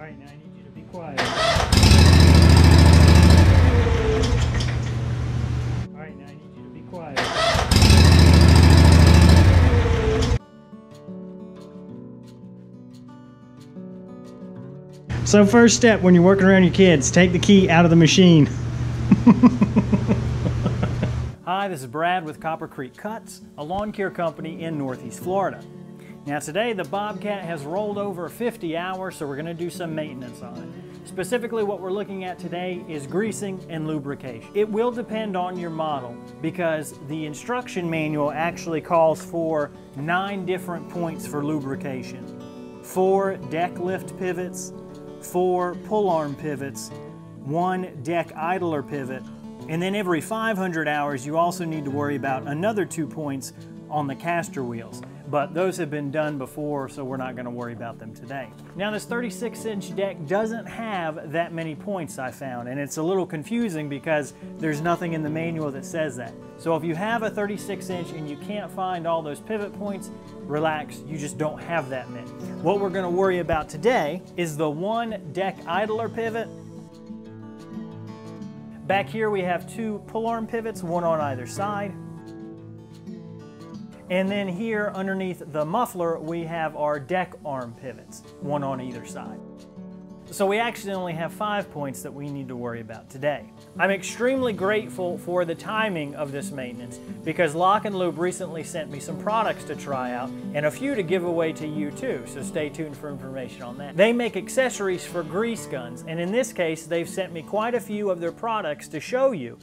Alright, now I need you to be quiet. Alright, now I need you to be quiet. So first step when you're working around your kids, take the key out of the machine. Hi, this is Brad with Copper Creek Cuts, a lawn care company in Northeast Florida. Now today the Bobcat has rolled over 50 hours, so we're going to do some maintenance on it. Specifically what we're looking at today is greasing and lubrication. It will depend on your model because the instruction manual actually calls for 9 different points for lubrication. 4 deck lift pivots, 4 pull arm pivots, 1 deck idler pivot, and then every 500 hours you also need to worry about another 2 points on the caster wheels. But those have been done before, so we're not going to worry about them today. Now this 36-inch deck doesn't have that many points, I found, and it's a little confusing because there's nothing in the manual that says that. So if you have a 36-inch and you can't find all those pivot points, relax, you just don't have that many. What we're going to worry about today is the 1 deck idler pivot. Back here we have 2 pull arm pivots, 1 on either side. And then here underneath the muffler we have our deck arm pivots, 1 on either side. So we actually only have 5 points that we need to worry about today. I'm extremely grateful for the timing of this maintenance because LockNLube recently sent me some products to try out and a few to give away to you too, so stay tuned for information on that. They make accessories for grease guns, and in this case they've sent me quite a few of their products to show you.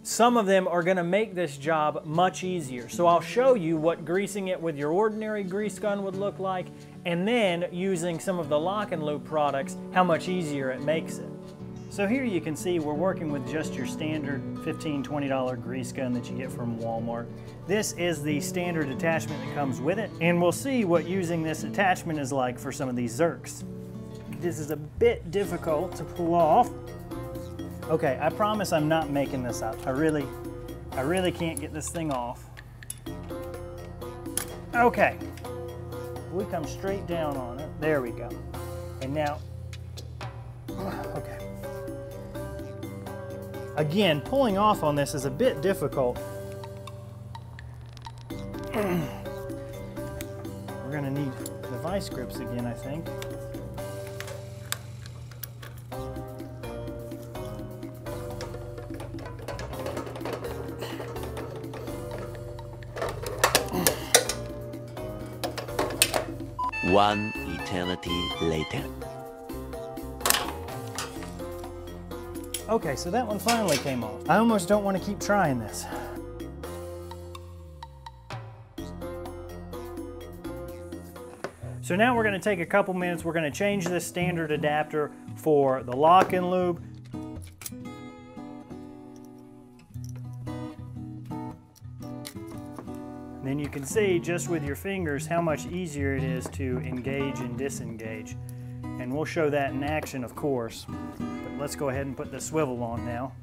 Some of them are going to make this job much easier. So I'll show you what greasing it with your ordinary grease gun would look like, and then using some of the LockNLube products, how much easier it makes it. So here you can see we're working with just your standard $15, $20 grease gun that you get from Walmart. This is the standard attachment that comes with it, and we'll see what using this attachment is like for some of these Zerks. This is a bit difficult to pull off. Okay, I promise I'm not making this up. I really can't get this thing off. Okay, we come straight down on it. There we go. And now, okay. Again, pulling off on this is a bit difficult. We're gonna need the vice grips again, I think. One eternity later. Okay, so that one finally came off. I almost don't want to keep trying this. So now we're going to take a couple minutes. We're going to change this standard adapter for the LockNLube. Then you can see just with your fingers how much easier it is to engage and disengage. And we'll show that in action, of course. But let's go ahead and put the swivel on now.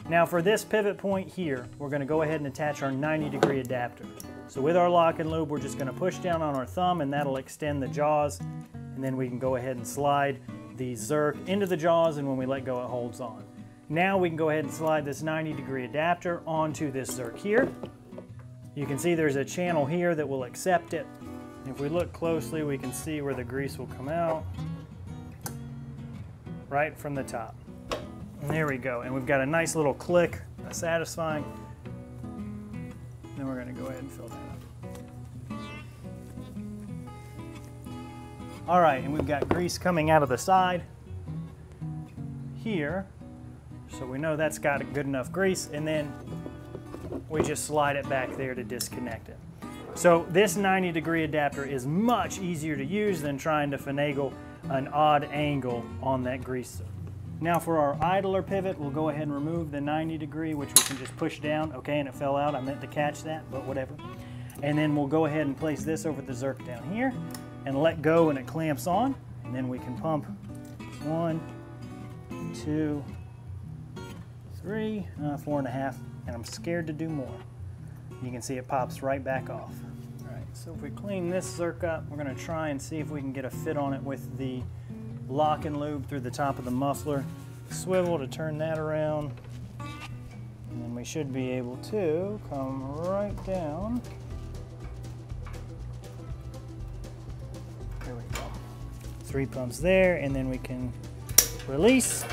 Now for this pivot point here, we're going to go ahead and attach our 90-degree adapter. So with our LockNLube, we're just going to push down on our thumb and that'll extend the jaws, and then we can go ahead and slide the Zerk into the jaws, and when we let go it holds on. Now we can go ahead and slide this 90-degree adapter onto this Zerk here. You can see there's a channel here that will accept it. If we look closely, we can see where the grease will come out right from the top. And there we go, and we've got a nice little click, satisfying. Then we're going to go ahead and fill that up. All right, and we've got grease coming out of the side here, so we know that's got a good enough grease, and then we just slide it back there to disconnect it. So this 90-degree adapter is much easier to use than trying to finagle an odd angle on that grease. Now for our idler pivot, we'll go ahead and remove the 90-degree, which we can just push down. Okay, and it fell out. I meant to catch that, but whatever. And then we'll go ahead and place this over the Zerk down here. and let go and it clamps on, and then we can pump 1, 2, 3, 4.5, and I'm scared to do more. You can see it pops right back off. All right, so if we clean this zerk up, we're going to try and see if we can get a fit on it with the LockNLube through the top of the muffler. Swivel to turn that around, and then we should be able to come right down. There we go. 3 pumps there, and then we can release,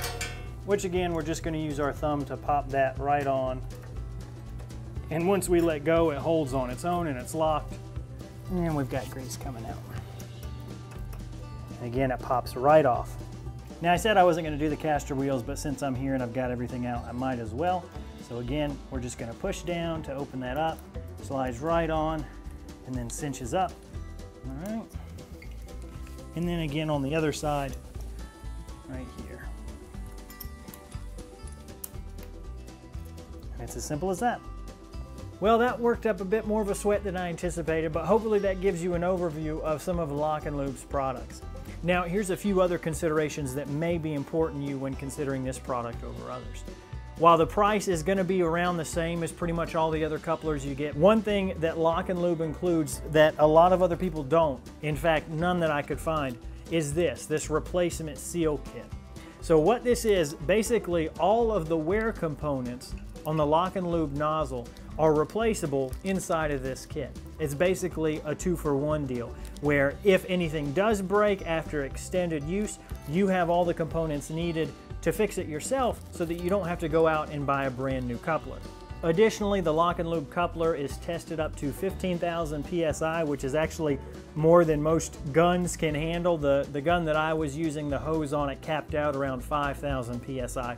which again, we're just going to use our thumb to pop that right on. And once we let go, it holds on its own and it's locked. And we've got grease coming out. And again, it pops right off. Now I said I wasn't going to do the caster wheels, but since I'm here and I've got everything out, I might as well. So again, we're just going to push down to open that up, slides right on, and then cinches up. All right. And then again on the other side, right here. And it's as simple as that. Well, that worked up a bit more of a sweat than I anticipated, but hopefully that gives you an overview of some of LockNLube's products. Now, here's a few other considerations that may be important to you when considering this product over others. While the price is going to be around the same as pretty much all the other couplers you get, one thing that LockNLube includes that a lot of other people don't, in fact, none that I could find, is this replacement seal kit. So what this is, basically all of the wear components on the LockNLube nozzle are replaceable inside of this kit. It's basically a 2-for-1 deal, where if anything does break after extended use, you have all the components needed to fix it yourself so that you don't have to go out and buy a brand new coupler. Additionally, the LockNLube coupler is tested up to 15,000 PSI, which is actually more than most guns can handle. The gun that I was using, the hose on it capped out around 5,000 PSI.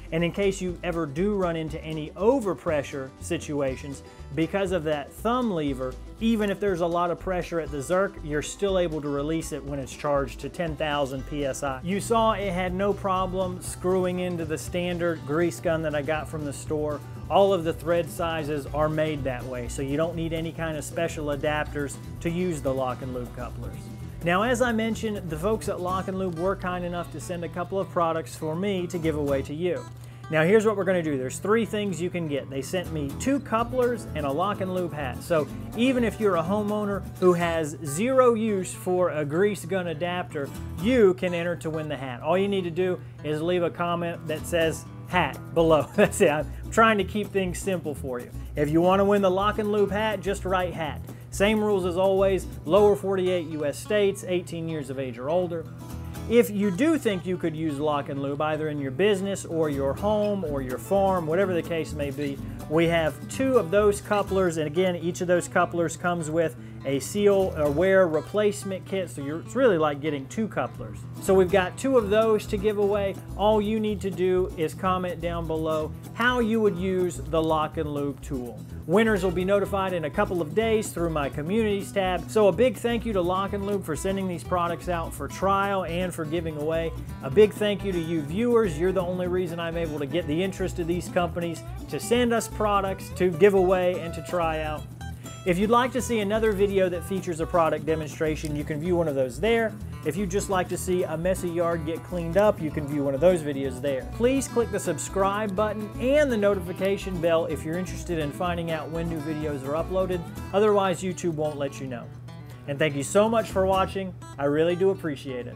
And in case you ever do run into any overpressure situations, because of that thumb lever, even if there's a lot of pressure at the zerk, you're still able to release it when it's charged to 10,000 PSI. You saw it had no problem screwing into the standard grease gun that I got from the store. All of the thread sizes are made that way, so you don't need any kind of special adapters to use the LockNLube couplers. Now, as I mentioned, the folks at LockNLube were kind enough to send a couple of products for me to give away to you. Now, here's what we're going to do. There's 3 things you can get. They sent me 2 couplers and a LockNLube hat. So even if you're a homeowner who has 0 use for a grease gun adapter, you can enter to win the hat. All you need to do is leave a comment that says hat below. That's it. I'm trying to keep things simple for you. If you want to win the LockNLube hat, just write hat. Same rules as always, lower 48 US states, 18 years of age or older. If you do think you could use LockNLube either in your business or your home or your farm, whatever the case may be, we have 2 of those couplers, and again, each of those couplers comes with a seal or wear replacement kit, so it's really like getting 2 couplers. So we've got 2 of those to give away. All you need to do is comment down below how you would use the LockNLube tool. Winners will be notified in a couple of days through my communities tab. So a big thank you to LockNLube for sending these products out for trial and for giving away. A big thank you to you viewers. You're the only reason I'm able to get the interest of these companies to send us products to give away and to try out. If you'd like to see another video that features a product demonstration, you can view one of those there. If you'd just like to see a messy yard get cleaned up, you can view one of those videos there. Please click the subscribe button and the notification bell if you're interested in finding out when new videos are uploaded. Otherwise, YouTube won't let you know. And thank you so much for watching. I really do appreciate it.